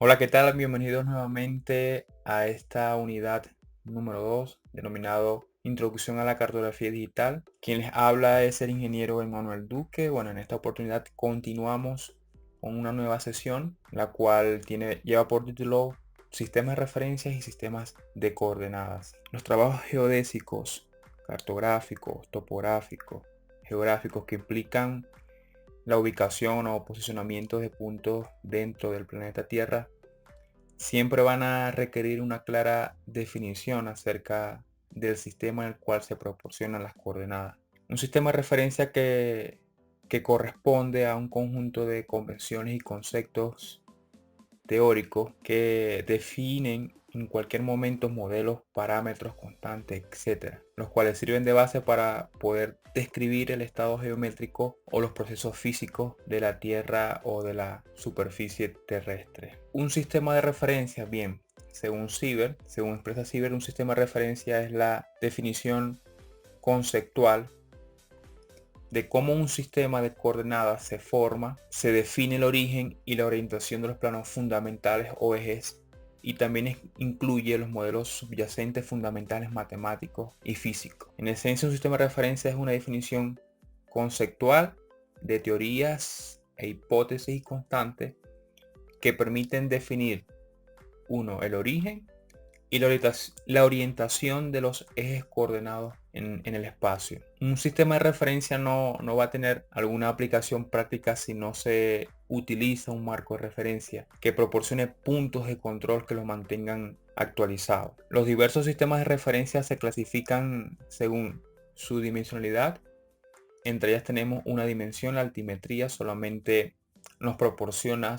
Hola, ¿qué tal? Bienvenidos nuevamente a esta unidad número 2, denominado Introducción a la Cartografía Digital. Quien les habla es el ingeniero Emanuel Duque. Bueno, en esta oportunidad continuamos con una nueva sesión, la cual lleva por título Sistemas de referencias y sistemas de coordenadas. Los trabajos geodésicos, cartográficos, topográficos, geográficos que implican la ubicación o posicionamiento de puntos dentro del planeta Tierra siempre van a requerir una clara definición acerca del sistema en el cual se proporcionan las coordenadas. Un sistema de referencia que corresponde a un conjunto de convenciones y conceptos teóricos que definen en cualquier momento modelos, parámetros, constantes, etcétera, los cuales sirven de base para poder describir el estado geométrico o los procesos físicos de la Tierra o de la superficie terrestre. Un sistema de referencia, bien, según expresa Ciber, un sistema de referencia es la definición conceptual de cómo un sistema de coordenadas se forma, se define el origen y la orientación de los planos fundamentales o ejes, y también incluye los modelos subyacentes fundamentales matemáticos y físicos. En esencia, un sistema de referencia es una definición conceptual de teorías e hipótesis constantes que permiten definir, uno, el origen y la orientación de los ejes coordenados en el espacio. Un sistema de referencia no va a tener alguna aplicación práctica si no se utiliza un marco de referencia que proporcione puntos de control que lo mantengan actualizado. Los diversos sistemas de referencia se clasifican según su dimensionalidad. Entre ellas tenemos una dimensión, la altimetría, solamente nos proporciona,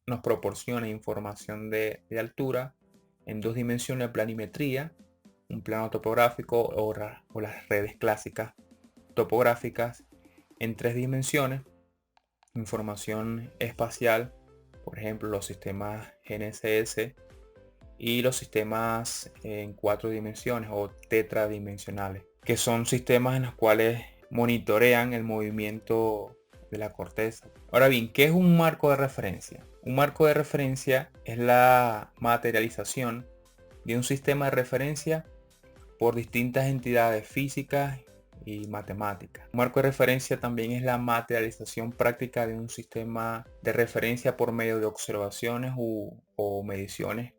nos proporciona información de altura. En dos dimensiones, planimetría, un plano topográfico o las redes clásicas topográficas. En tres dimensiones, información espacial, por ejemplo los sistemas GNSS, y los sistemas en cuatro dimensiones o tetradimensionales, que son sistemas en los cuales monitorean el movimiento de la corteza. Ahora bien, ¿qué es un marco de referencia? Un marco de referencia es la materialización de un sistema de referencia por distintas entidades físicas y matemáticas. Un marco de referencia también es la materialización práctica de un sistema de referencia por medio de observaciones o mediciones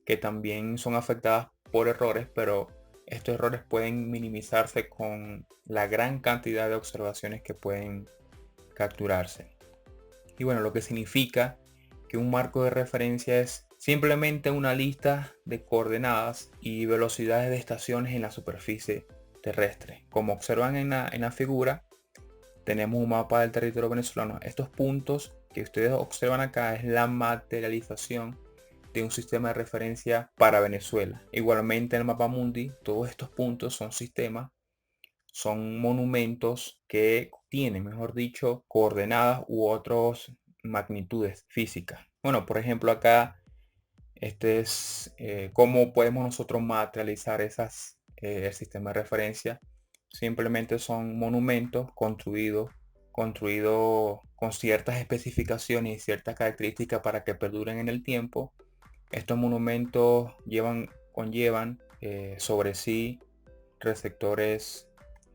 que también son afectadas por errores, pero estos errores pueden minimizarse con la gran cantidad de observaciones que pueden capturarse. Y bueno, lo que significa que un marco de referencia es simplemente una lista de coordenadas y velocidades de estaciones en la superficie terrestre. Como observan en la figura, tenemos un mapa del territorio venezolano. Estos puntos que ustedes observan acá es la materialización de un sistema de referencia para Venezuela. Igualmente en el mapa mundi, todos estos puntos son sistemas, son monumentos que tienen, mejor dicho, coordenadas u otras magnitudes físicas. Bueno, por ejemplo acá, este es cómo podemos nosotros materializar el sistema de referencia. Simplemente son monumentos construidos con ciertas especificaciones y ciertas características para que perduren en el tiempo. Estos monumentos conllevan sobre sí receptores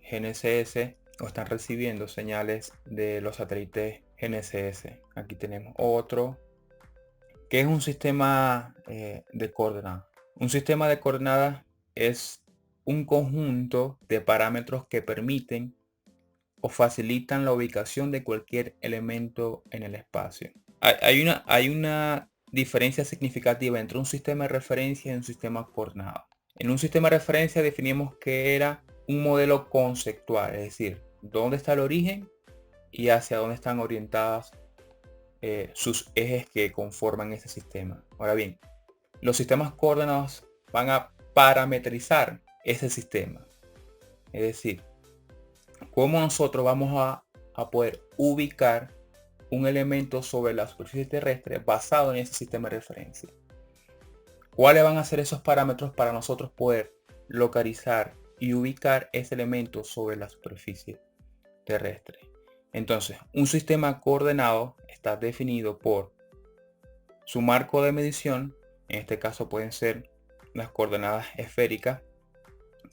GNSS o están recibiendo señales de los satélites GNSS. Aquí tenemos otro que es un sistema de coordenadas. Un sistema de coordenadas es un conjunto de parámetros que permiten o facilitan la ubicación de cualquier elemento en el espacio. Hay una diferencia significativa entre un sistema de referencia y un sistema coordenado. En un sistema de referencia definimos que era un modelo conceptual, es decir, dónde está el origen y hacia dónde están orientadas sus ejes que conforman ese sistema. Ahora bien, los sistemas coordenados van a parametrizar ese sistema. Es decir, cómo nosotros vamos a poder ubicar un elemento sobre la superficie terrestre basado en ese sistema de referencia. ¿Cuáles van a ser esos parámetros para nosotros poder localizar y ubicar ese elemento sobre la superficie terrestre? Entonces, un sistema coordenado está definido por Su marco de medición, en este caso pueden ser las coordenadas esféricas,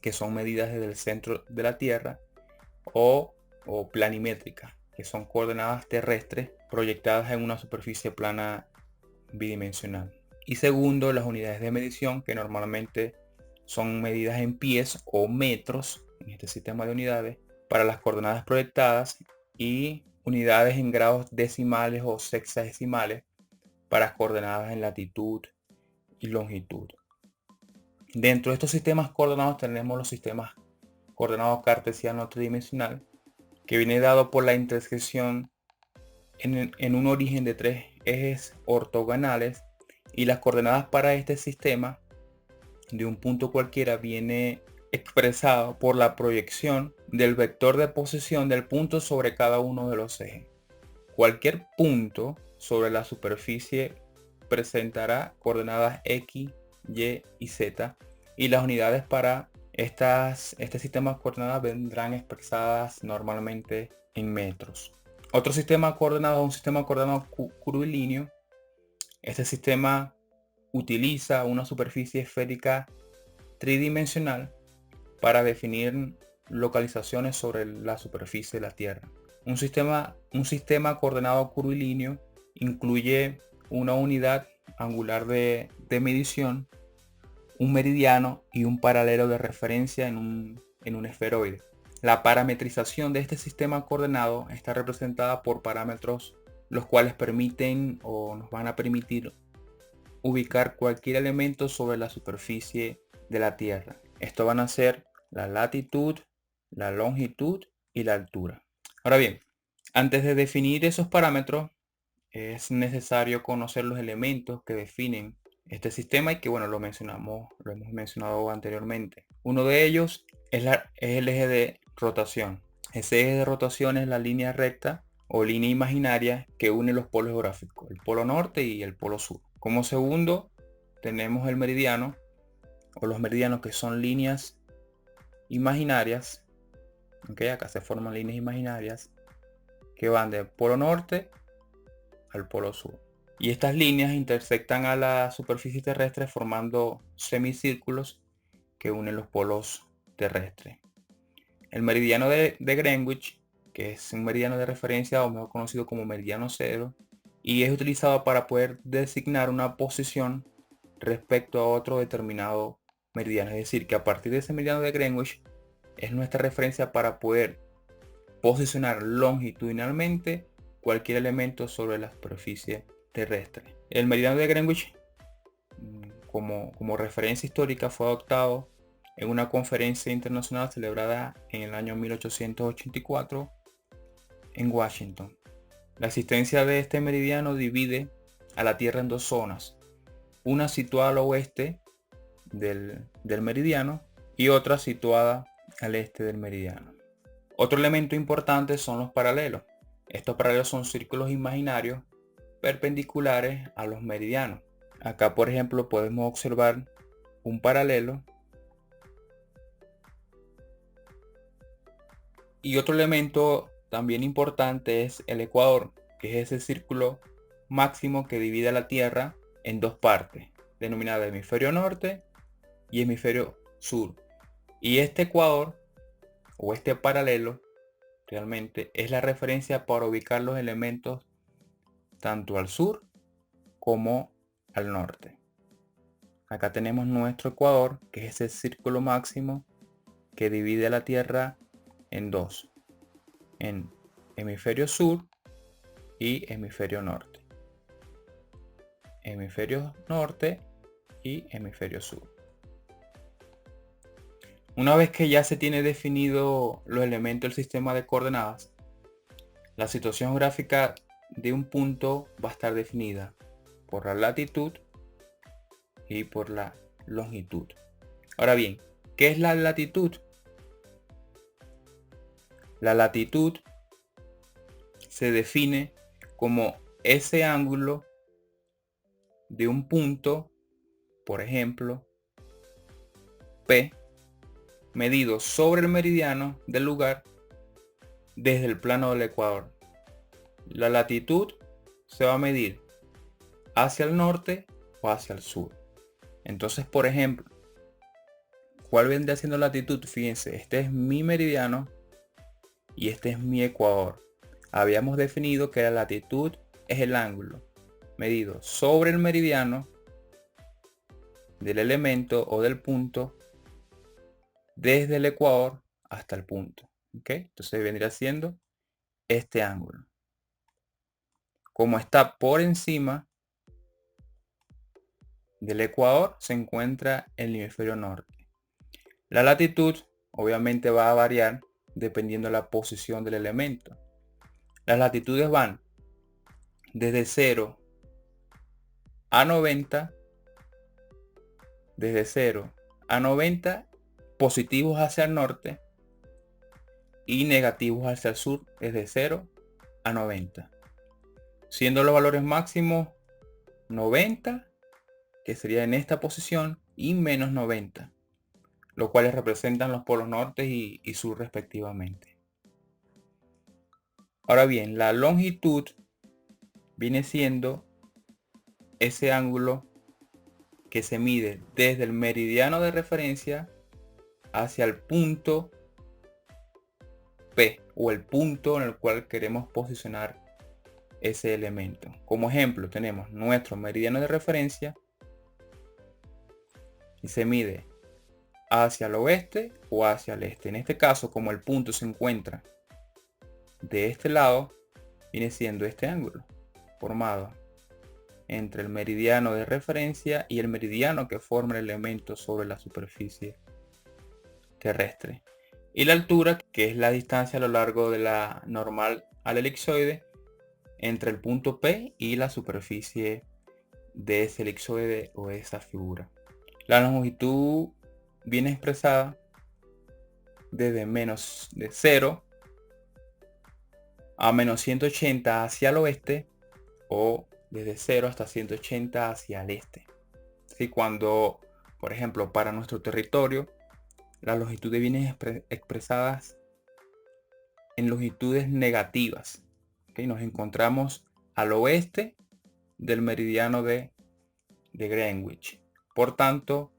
que son medidas desde el centro de la Tierra, o planimétricas, que son coordenadas terrestres proyectadas en una superficie plana bidimensional. Y segundo, las unidades de medición, que normalmente son medidas en pies o metros en este sistema de unidades para las coordenadas proyectadas, y unidades en grados decimales o sexagesimales para las coordenadas en latitud y longitud. Dentro de estos sistemas coordenados tenemos los sistemas coordenados cartesiano tridimensional, que viene dado por la intersección en un origen de tres ejes ortogonales, y las coordenadas para este sistema de un punto cualquiera viene expresado por la proyección del vector de posición del punto sobre cada uno de los ejes. Cualquier punto sobre la superficie presentará coordenadas X, Y y Z, y las unidades para este sistema de coordenadas vendrán expresadas normalmente en metros. Otro sistema coordenado es un sistema coordenado curvilíneo. Este sistema utiliza una superficie esférica tridimensional para definir localizaciones sobre la superficie de la Tierra. Un sistema coordenado curvilíneo incluye una unidad angular de medición, un meridiano y un paralelo de referencia en un esferoide. La parametrización de este sistema coordenado está representada por parámetros, los cuales permiten o nos van a permitir ubicar cualquier elemento sobre la superficie de la Tierra. Esto van a ser la latitud, la longitud y la altura. Ahora bien, antes de definir esos parámetros, es necesario conocer los elementos que definen este sistema, y que bueno, lo hemos mencionado anteriormente. Uno de ellos es el eje de rotación. Ese eje de rotación es la línea recta o línea imaginaria que une los polos geográficos, el polo norte y el polo sur. Como segundo tenemos el meridiano o los meridianos, que son líneas imaginarias. Acá se forman líneas imaginarias que van del polo norte al polo sur. Y estas líneas intersectan a la superficie terrestre formando semicírculos que unen los polos terrestres. El meridiano de Greenwich, que es un meridiano de referencia, o mejor conocido como meridiano cero, y es utilizado para poder designar una posición respecto a otro determinado meridiano. Es decir, que a partir de ese meridiano de Greenwich es nuestra referencia para poder posicionar longitudinalmente cualquier elemento sobre la superficie terrestre. El meridiano de Greenwich, como referencia histórica, fue adoptado en una conferencia internacional celebrada en el año 1884 en Washington. La existencia de este meridiano divide a la Tierra en dos zonas, una situada al oeste del meridiano y otra situada al este del meridiano. Otro elemento importante son los paralelos. Estos paralelos son círculos imaginarios perpendiculares a los meridianos. Acá, por ejemplo, podemos observar un paralelo. Y otro elemento también importante es el ecuador, que es ese círculo máximo que divide a la Tierra en dos partes, denominada hemisferio norte y hemisferio sur. Y este ecuador o este paralelo realmente es la referencia para ubicar los elementos tanto al sur como al norte. Acá tenemos nuestro ecuador, que es ese círculo máximo que divide a la Tierra en dos, en hemisferio sur y hemisferio norte. Hemisferio norte y hemisferio sur. Una vez que ya se tiene definido los elementos del sistema de coordenadas, la situación geográfica de un punto va a estar definida por la latitud y por la longitud. Ahora bien, ¿qué es la latitud? La latitud se define como ese ángulo de un punto, por ejemplo, P, medido sobre el meridiano del lugar desde el plano del ecuador. La latitud se va a medir hacia el norte o hacia el sur. Entonces, por ejemplo, ¿cuál vendría siendo la latitud? Fíjense, este es mi meridiano y este es mi ecuador. Habíamos definido que la latitud es el ángulo medido sobre el meridiano del elemento o del punto desde el ecuador hasta el punto. ¿Ok? Entonces vendría siendo este ángulo. Como está por encima del ecuador, se encuentra el hemisferio norte. La latitud obviamente va a variar dependiendo de la posición del elemento. Las latitudes van desde 0 a 90, desde 0 a 90 positivos hacia el norte y negativos hacia el sur desde 0 a 90. Siendo los valores máximos 90, que sería en esta posición, y menos 90, los cuales representan los polos norte y sur respectivamente. Ahora bien, la longitud viene siendo ese ángulo que se mide desde el meridiano de referencia hacia el punto P o el punto en el cual queremos posicionar ese elemento. Como ejemplo, tenemos nuestro meridiano de referencia y se mide hacia el oeste o hacia el este. En este caso, como el punto se encuentra de este lado, viene siendo este ángulo formado entre el meridiano de referencia y el meridiano que forma el elemento sobre la superficie terrestre. Y la altura, que es la distancia a lo largo de la normal al elipsoide entre el punto P y la superficie de ese elipsoide o esa figura. La longitud viene expresada desde menos de 0 a menos 180 hacia el oeste o desde 0 hasta 180 hacia el este. ¿Sí? Cuando, por ejemplo, para nuestro territorio, las longitudes vienen expresadas en longitudes negativas. ¿Okay? Nos encontramos al oeste del meridiano de Greenwich. Por tanto,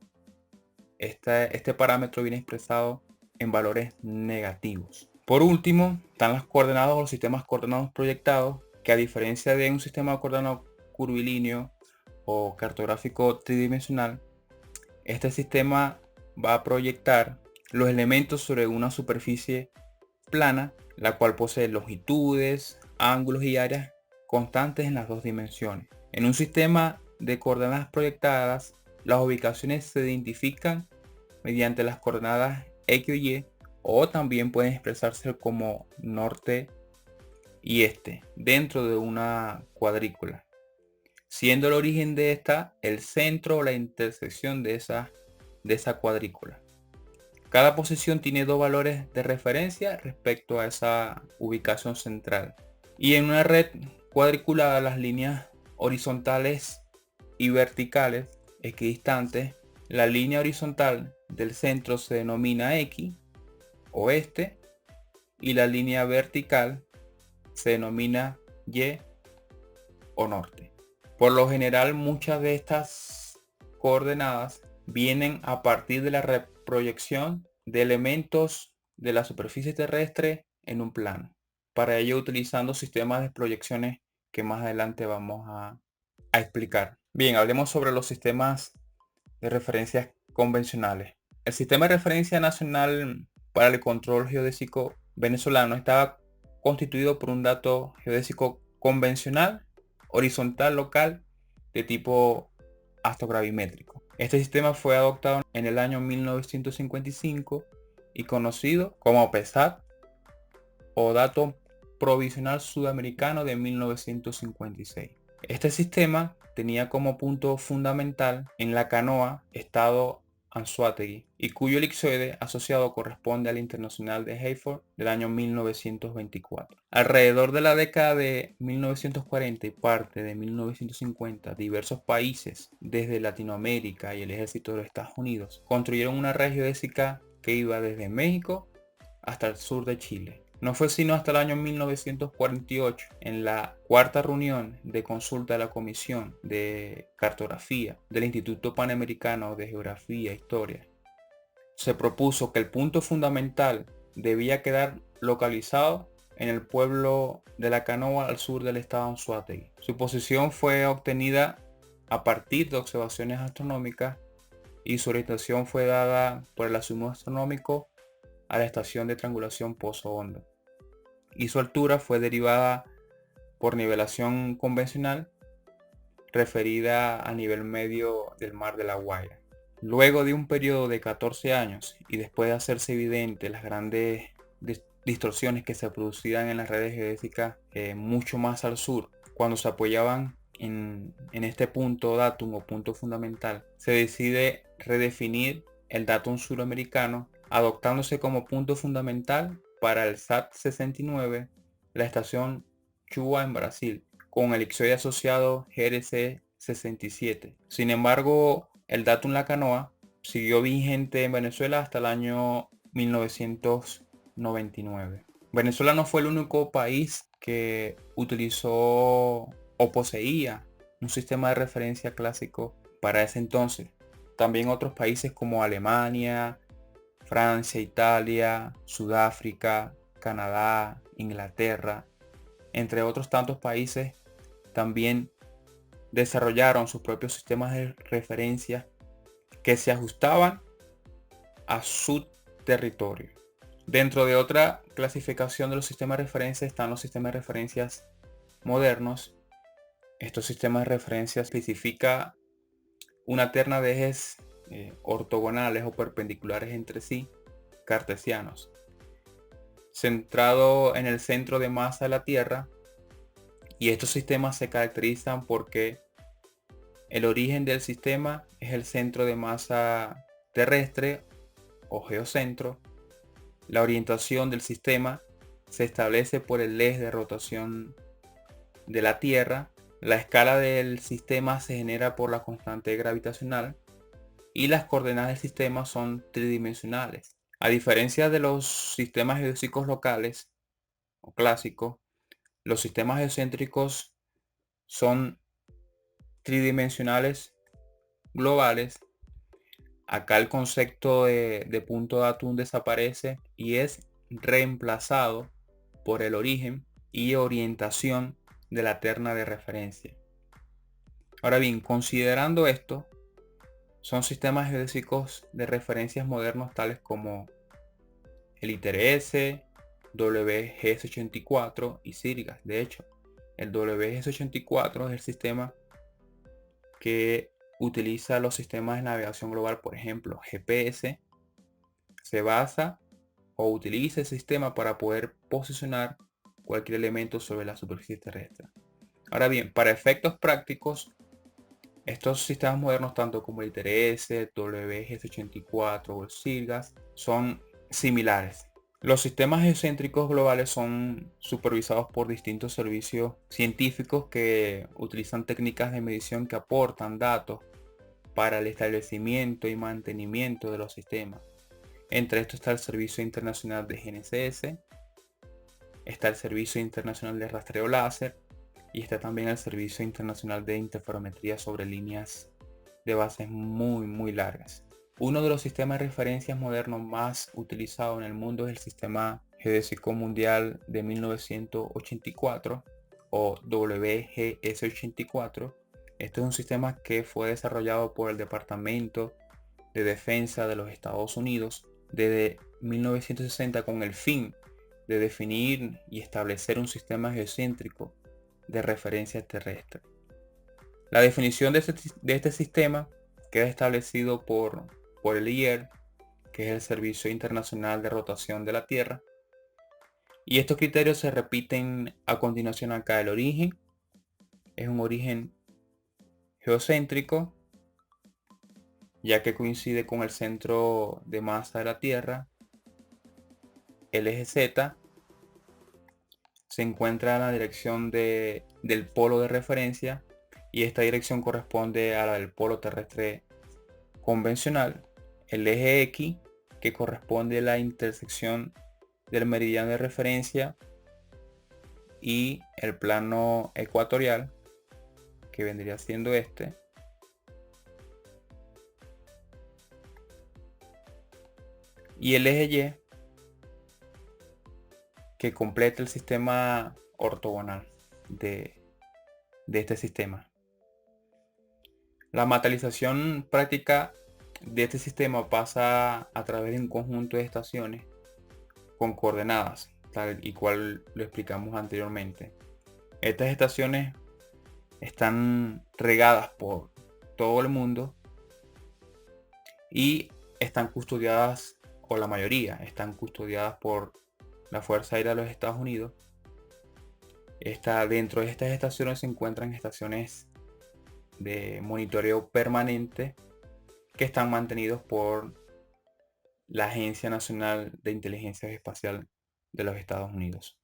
este parámetro viene expresado en valores negativos. Por último, están las coordenadas o los sistemas coordenados proyectados, que a diferencia de un sistema coordenado curvilíneo o cartográfico tridimensional, este sistema va a proyectar los elementos sobre una superficie plana, la cual posee longitudes, ángulos y áreas constantes en las dos dimensiones. En un sistema de coordenadas proyectadas, las ubicaciones se identifican mediante las coordenadas X y Y, o también pueden expresarse como norte y este dentro de una cuadrícula, siendo el origen de esta el centro o la intersección de esa cuadrícula. Cada posición tiene dos valores de referencia respecto a esa ubicación central. Y en una red cuadriculada, las líneas horizontales y verticales equidistantes, la línea horizontal del centro se denomina X, oeste, y la línea vertical se denomina Y o norte. Por lo general, muchas de estas coordenadas vienen a partir de la reproyección de elementos de la superficie terrestre en un plano. Para ello utilizando sistemas de proyecciones que más adelante vamos a explicar. Bien, hablemos sobre los sistemas de referencias convencionales. El Sistema de Referencia Nacional para el Control Geodésico venezolano estaba constituido por un dato geodésico convencional, horizontal local, de tipo astrogravimétrico. Este sistema fue adoptado en el año 1955 y conocido como PESAT o Dato Provisional Sudamericano de 1956. Este sistema tenía como punto fundamental en la canoa estado Anzoátegui y cuyo elipsoide asociado corresponde al Internacional de Hayford del año 1924. Alrededor de la década de 1940 y parte de 1950, diversos países desde Latinoamérica y el ejército de los Estados Unidos construyeron una red geodésica que iba desde México hasta el sur de Chile. No fue sino hasta el año 1948, en la cuarta reunión de consulta de la Comisión de Cartografía del Instituto Panamericano de Geografía e Historia, se propuso que el punto fundamental debía quedar localizado en el pueblo de La Canoa al sur del estado Anzoátegui. Su posición fue obtenida a partir de observaciones astronómicas y su orientación fue dada por el azimuth astronómico a la estación de triangulación Pozo Hondo, y su altura fue derivada por nivelación convencional referida a nivel medio del mar de La Guaira. Luego de un periodo de 14 años y después de hacerse evidente las grandes distorsiones que se producían en las redes geodésicas mucho más al sur, cuando se apoyaban en este punto datum o punto fundamental, se decide redefinir el datum suramericano, adoptándose como punto fundamental para el SAT-69 la estación Chuba en Brasil, con el ixoide asociado GRC-67. Sin embargo, el datum La Canoa siguió vigente en Venezuela hasta el año 1999. Venezuela no fue el único país que utilizó o poseía un sistema de referencia clásico para ese entonces. También otros países como Alemania, Francia, Italia, Sudáfrica, Canadá, Inglaterra, entre otros tantos países, también desarrollaron sus propios sistemas de referencia que se ajustaban a su territorio. Dentro de otra clasificación de los sistemas de referencia están los sistemas de referencias modernos. Estos sistemas de referencia especifican una terna de ejes ortogonales o perpendiculares entre sí, cartesianos, centrado en el centro de masa de la Tierra, y estos sistemas se caracterizan porque el origen del sistema es el centro de masa terrestre o geocentro. La orientación del sistema se establece por el eje de rotación de la Tierra. La escala del sistema se genera por la constante gravitacional y las coordenadas del sistema son tridimensionales. A diferencia de los sistemas geodésicos locales o clásicos, los sistemas geocéntricos son tridimensionales globales. Acá el concepto de punto datum desaparece y es reemplazado por el origen y orientación de la terna de referencia. Ahora bien, considerando esto, son sistemas geodésicos de referencias modernos tales como el ITRS, WGS84 y SIRGAS. De hecho, el WGS84 es el sistema que utiliza los sistemas de navegación global. Por ejemplo, GPS se basa o utiliza el sistema para poder posicionar cualquier elemento sobre la superficie terrestre. Ahora bien, para efectos prácticos, estos sistemas modernos, tanto como el ITRS, WGS84 o el SIRGAS, son similares. Los sistemas geocéntricos globales son supervisados por distintos servicios científicos que utilizan técnicas de medición que aportan datos para el establecimiento y mantenimiento de los sistemas. Entre estos está el Servicio Internacional de GNSS, está el Servicio Internacional de Rastreo Láser y está también el Servicio Internacional de Interferometría sobre líneas de bases muy largas. Uno de los sistemas de referencias modernos más utilizados en el mundo es el Sistema Geodésico Mundial de 1984 o WGS84. Este es un sistema que fue desarrollado por el Departamento de Defensa de los Estados Unidos desde 1960 con el fin de definir y establecer un sistema geocéntrico de referencia terrestre. La definición de este sistema queda establecido por el IER, que es el Servicio Internacional de Rotación de la Tierra, y estos criterios se repiten a continuación acá. El origen es un origen geocéntrico, ya que coincide con el centro de masa de la Tierra. El eje Z se encuentra en la dirección del polo de referencia, y esta dirección corresponde a la del polo terrestre convencional. El eje X, que corresponde a la intersección del meridiano de referencia y el plano ecuatorial, que vendría siendo este. Y el eje Y, que completa el sistema ortogonal de este sistema. La materialización práctica de este sistema pasa a través de un conjunto de estaciones con coordenadas, tal y cual lo explicamos anteriormente. Estas estaciones están regadas por todo el mundo y están custodiadas, o la mayoría están custodiadas por la Fuerza Aérea de los Estados Unidos. Dentro de estas estaciones se encuentran estaciones de monitoreo permanente que están mantenidos por la Agencia Nacional de Inteligencia Espacial de los Estados Unidos.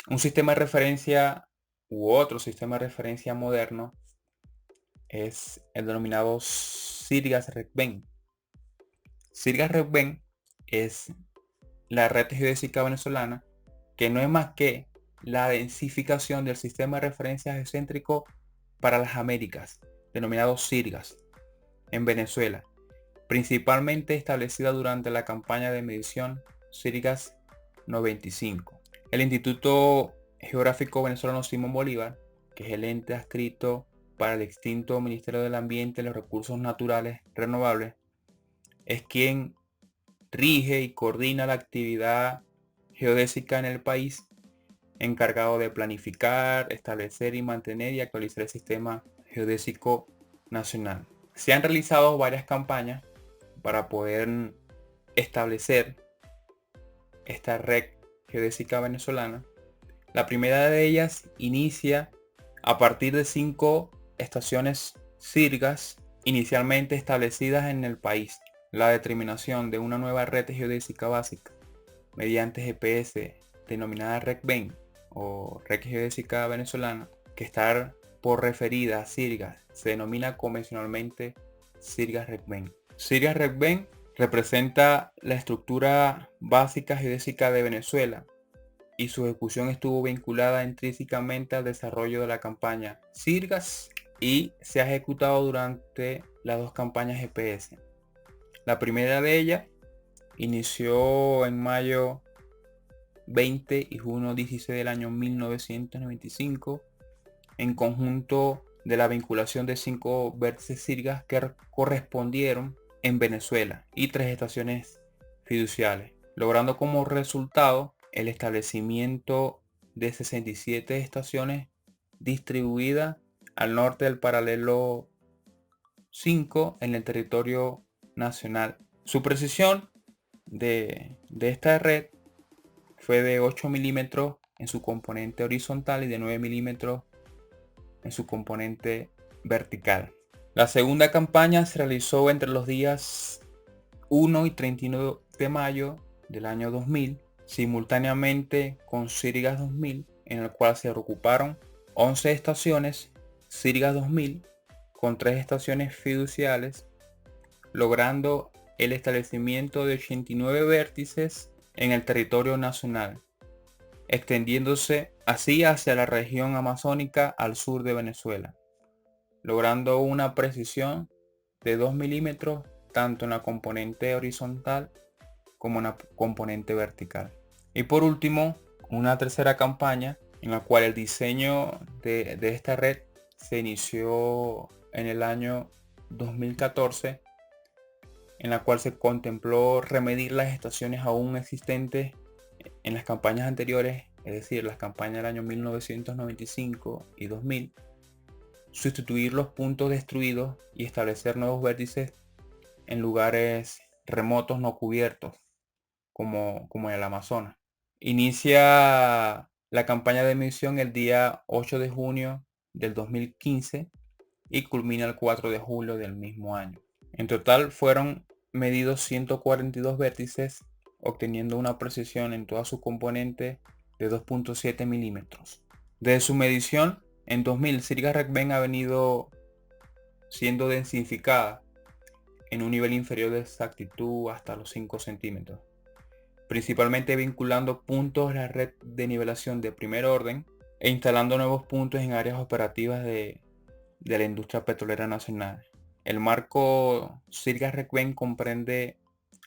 Un sistema de referencia u otro sistema de referencia moderno es el denominado Sirius-Redben. Sirius-Redben es la red geodésica venezolana, que no es más que la densificación del sistema de referencia geocéntrico para las Américas, denominado Sirius, en Venezuela, principalmente establecida durante la campaña de medición Sirius 95. El Instituto Geográfico Venezolano Simón Bolívar, que es el ente adscrito para el extinto Ministerio del Ambiente y los Recursos Naturales Renovables, es quien rige y coordina la actividad geodésica en el país, encargado de planificar, establecer y mantener y actualizar el sistema geodésico nacional. Se han realizado varias campañas para poder establecer esta red geodésica venezolana. La primera de ellas inicia a partir de 5 estaciones Sirius inicialmente establecidas en el país. La determinación de una nueva red geodésica básica mediante GPS denominada RECVEN o Red Geodésica Venezolana, que está por referida a Sirius, se denomina convencionalmente Sirius-RECVEN. Sirius-RECVEN representa la estructura básica geodésica de Venezuela y su ejecución estuvo vinculada intrínsecamente al desarrollo de la campaña Sirius y se ha ejecutado durante las 2 campañas GPS. La primera de ellas inició en mayo 20 y junio 16 del año 1995 en conjunto de la vinculación de 5 vértices Sirius que correspondieron en Venezuela y 3 estaciones fiduciales, logrando como resultado el establecimiento de 67 estaciones distribuidas al norte del paralelo 5 en el territorio nacional. Su precisión de esta red fue de 8 milímetros en su componente horizontal y de 9 milímetros en su componente vertical. La segunda campaña se realizó entre los días 1 y 31 de mayo del año 2000, simultáneamente con Sirius 2000, en el cual se ocuparon 11 estaciones Sirius 2000 con 3 estaciones fiduciales, logrando el establecimiento de 89 vértices en el territorio nacional, extendiéndose así hacia la región amazónica al sur de Venezuela, logrando una precisión de 2 milímetros tanto en la componente horizontal como en la componente vertical. Y por último, una tercera campaña en la cual el diseño de esta red se inició en el año 2014, en la cual se contempló remedir las estaciones aún existentes en las campañas anteriores, es decir, las campañas del año 1995 y 2000, sustituir los puntos destruidos y establecer nuevos vértices en lugares remotos no cubiertos, como en el Amazonas. Inicia la campaña de medición el día 8 de junio del 2015 y culmina el 4 de julio del mismo año. En total fueron medidos 142 vértices, obteniendo una precisión en toda su componente de 2.7 milímetros. Desde su medición, en 2000, Sirius-RECVEN ha venido siendo densificada en un nivel inferior de exactitud hasta los 5 centímetros. principalmente vinculando puntos a la red de nivelación de primer orden e instalando nuevos puntos en áreas operativas de la industria petrolera nacional. El marco Sirgas-Requén comprende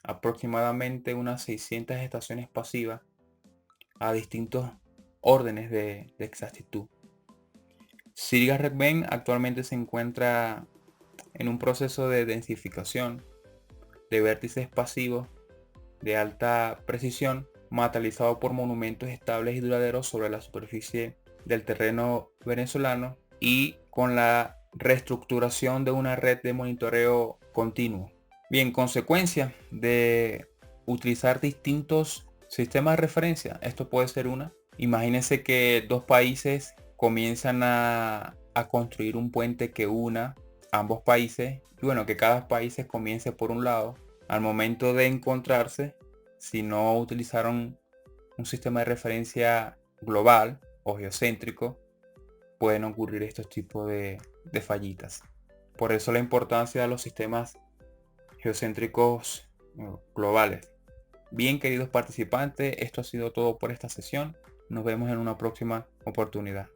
aproximadamente unas 600 estaciones pasivas a distintos órdenes de exactitud. Sirgas-Requén actualmente se encuentra en un proceso de densificación de vértices pasivos de alta precisión, materializado por monumentos estables y duraderos sobre la superficie del terreno venezolano y con la reestructuración de una red de monitoreo continuo. Bien, consecuencia de utilizar distintos sistemas de referencia, esto puede ser una. Imagínense que dos países comienzan a construir un puente que una ambos países y bueno, que cada país comience por un lado. Al momento de encontrarse, si no utilizaron un sistema de referencia global o geocéntrico, pueden ocurrir estos tipos de fallitas. Por eso la importancia de los sistemas geocéntricos globales. Bien, queridos participantes, esto ha sido todo por esta sesión. Nos vemos en una próxima oportunidad.